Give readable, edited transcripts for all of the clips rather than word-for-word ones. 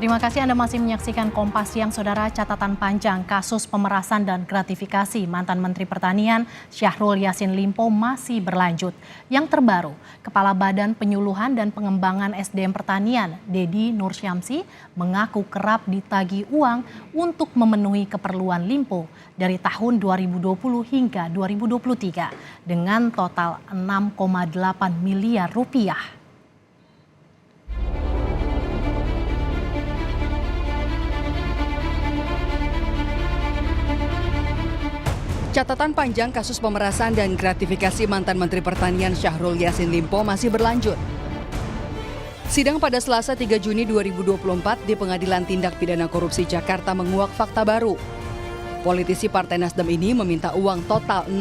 Terima kasih Anda masih menyaksikan Kompas Siang, Saudara. Catatan panjang kasus pemerasan dan gratifikasi mantan Menteri Pertanian Syahrul Yassin Limpo masih berlanjut. Yang terbaru, Kepala Badan Penyuluhan dan Pengembangan SDM Pertanian, Deddy Nursyamsi, mengaku kerap ditagih uang untuk memenuhi keperluan Limpo dari tahun 2020 hingga 2023 dengan total 6,8 miliar rupiah. Catatan panjang kasus pemerasan dan gratifikasi mantan Menteri Pertanian Syahrul Yassin Limpo masih berlanjut. Sidang pada Selasa 3 Juni 2024 di Pengadilan Tindak Pidana Korupsi Jakarta menguak fakta baru. Politisi Partai Nasdem ini meminta uang total 6,8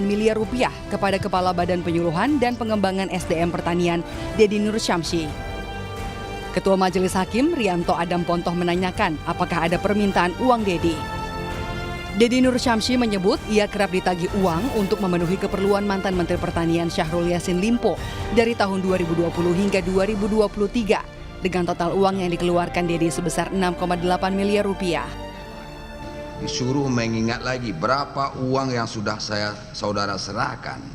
miliar rupiah kepada Kepala Badan Penyuluhan dan Pengembangan SDM Pertanian, Deddy Nursyamsi. Ketua Majelis Hakim, Rianto Adam Pontoh, menanyakan apakah ada permintaan uang Deddy. Deddy Nursyamsi menyebut ia kerap ditagih uang untuk memenuhi keperluan mantan Menteri Pertanian Syahrul Yassin Limpo dari tahun 2020 hingga 2023 dengan total uang yang dikeluarkan Deddy sebesar 6,8 miliar rupiah. Disuruh mengingat lagi berapa uang yang sudah saudara serahkan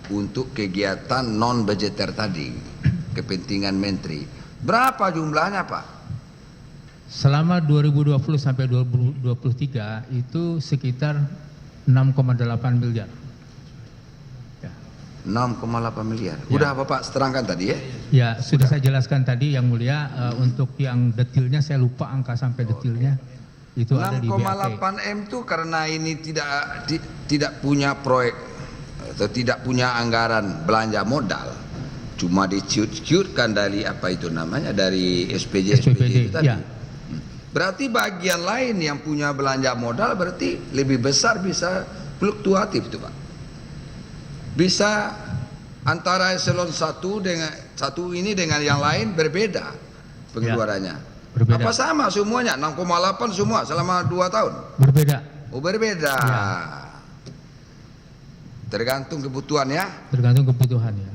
untuk kegiatan non-budgeter tadi, kepentingan menteri. Berapa jumlahnya, Pak? Selama 2020 sampai 2023 itu sekitar 6,8 miliar. Ya. 6,8 miliar. Udah Bapak terangkan tadi ya? Ya, sudah saya jelaskan tadi Yang Mulia. Untuk yang detailnya saya lupa angka sampai detailnya. Itu ada di BAP. 6,8 M itu karena ini tidak punya proyek atau tidak punya anggaran belanja modal. Cuma diciut-ciutkan dari apa itu namanya, dari SPJ itu tadi. Ya. Berarti bagian lain yang punya belanja modal berarti lebih besar, bisa fluktuatif itu Pak. Bisa antara eselon 1 dengan satu ini dengan yang lain berbeda pengeluarannya. Ya, berbeda. Apa sama semuanya 6,8 semua selama 2 tahun? Berbeda. Oh berbeda. Ya. Tergantung kebutuhan ya. Tergantung kebutuhan ya.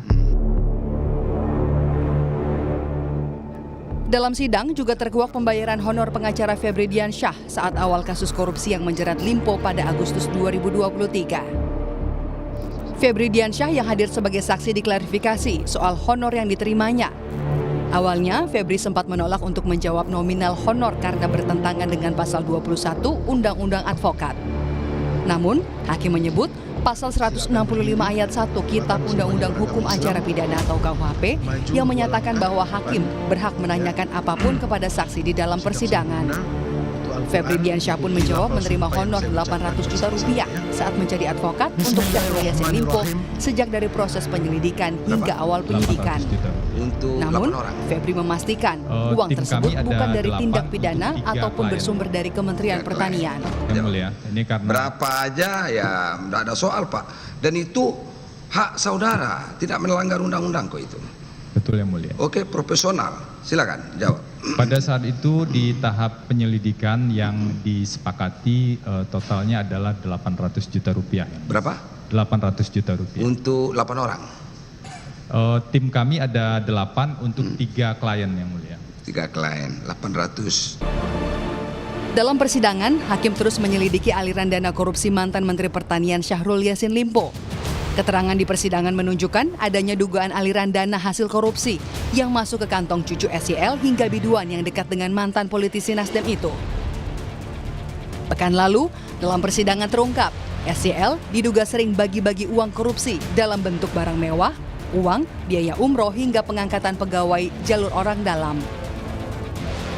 Dalam sidang juga terkuak pembayaran honor pengacara Febri Diansyah saat awal kasus korupsi yang menjerat Limpo pada Agustus 2023. Febri Diansyah yang hadir sebagai saksi diklarifikasi soal honor yang diterimanya. Awalnya, Febri sempat menolak untuk menjawab nominal honor karena bertentangan dengan pasal 21 Undang-Undang Advokat. Namun, hakim menyebut pasal 165 ayat 1 Kitab Undang-Undang Hukum Acara Pidana atau KUHP yang menyatakan bahwa hakim berhak menanyakan apapun kepada saksi di dalam persidangan. Febri Diansyah pun menjawab menerima honor 800 juta rupiah saat menjadi advokat untuk Syahrul Yassin Limpo sejak dari proses penyelidikan hingga awal penyidikan. Namun, Febri memastikan uang tersebut bukan dari tindak pidana ataupun bersumber dari Kementerian Pertanian. Berapa aja ya tidak ada soal Pak. Dan itu hak saudara, tidak melanggar undang-undang kok itu. Betul Yang Mulia. Oke, profesional. Silakan jawab. Pada saat itu di tahap penyelidikan yang disepakati totalnya adalah 800 juta rupiah. Berapa? 800 juta rupiah. Untuk 8 orang? Tim kami ada 8 untuk 3 klien Yang Mulia. 3 klien, 800. Dalam persidangan, hakim terus menyelidiki aliran dana korupsi mantan Menteri Pertanian Syahrul Yassin Limpo. Keterangan di persidangan menunjukkan adanya dugaan aliran dana hasil korupsi yang masuk ke kantong cucu SYL hingga biduan yang dekat dengan mantan politisi Nasdem itu. Pekan lalu, dalam persidangan terungkap, SYL diduga sering bagi-bagi uang korupsi dalam bentuk barang mewah, uang, biaya umroh hingga pengangkatan pegawai jalur orang dalam.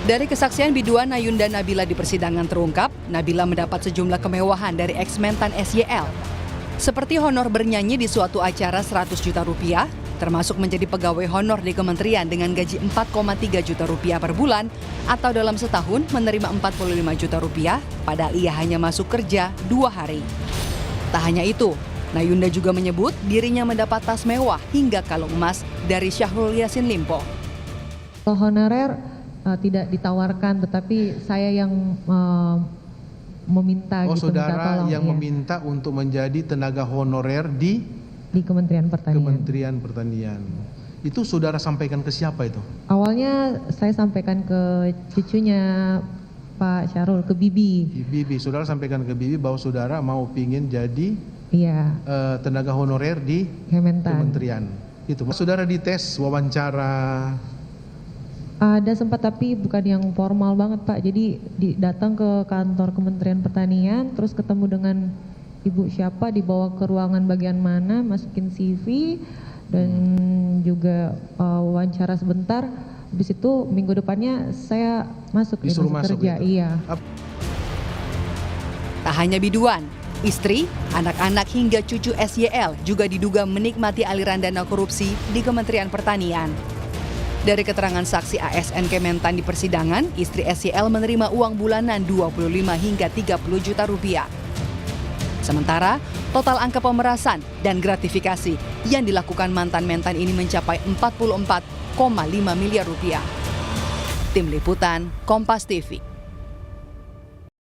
Dari kesaksian biduan Nayunda Nabila di persidangan terungkap, Nabila mendapat sejumlah kemewahan dari ex-mentan SYL. Seperti honor bernyanyi di suatu acara 100 juta rupiah, termasuk menjadi pegawai honor di kementerian dengan gaji 4,3 juta rupiah per bulan, atau dalam setahun menerima 45 juta rupiah, padahal ia hanya masuk kerja 2 hari. Tak hanya itu, Nayunda juga menyebut dirinya mendapat tas mewah hingga kalung emas dari Syahrul Yassin Limpo. Honorer tidak ditawarkan, tetapi saya yang meminta saudara yang meminta untuk menjadi tenaga honorer di Kementerian Pertanian. Kementerian Pertanian. Itu saudara sampaikan ke siapa itu? Awalnya saya sampaikan ke cucunya Pak Syahrul, ke Bibi. Bibi, saudara sampaikan ke Bibi bahwa saudara mau pingin jadi Iya, tenaga honorer di Kementan. kementerian. Itu. Saudara dites wawancara. Ada sempat tapi bukan yang formal banget Pak. Jadi datang ke kantor Kementerian Pertanian, terus ketemu dengan ibu siapa, dibawa ke ruangan bagian mana, masukin CV dan juga wawancara sebentar. Habis itu minggu depannya saya masuk kerja. Gitu. Iya. Tak hanya biduan, istri, anak-anak hingga cucu SYL juga diduga menikmati aliran dana korupsi di Kementerian Pertanian. Dari keterangan saksi ASN Kementan di persidangan, istri SYL menerima uang bulanan 25 hingga 30 juta rupiah. Sementara, total angka pemerasan dan gratifikasi yang dilakukan mantan-mentan ini mencapai 44,5 miliar rupiah. Tim Liputan, Kompas TV.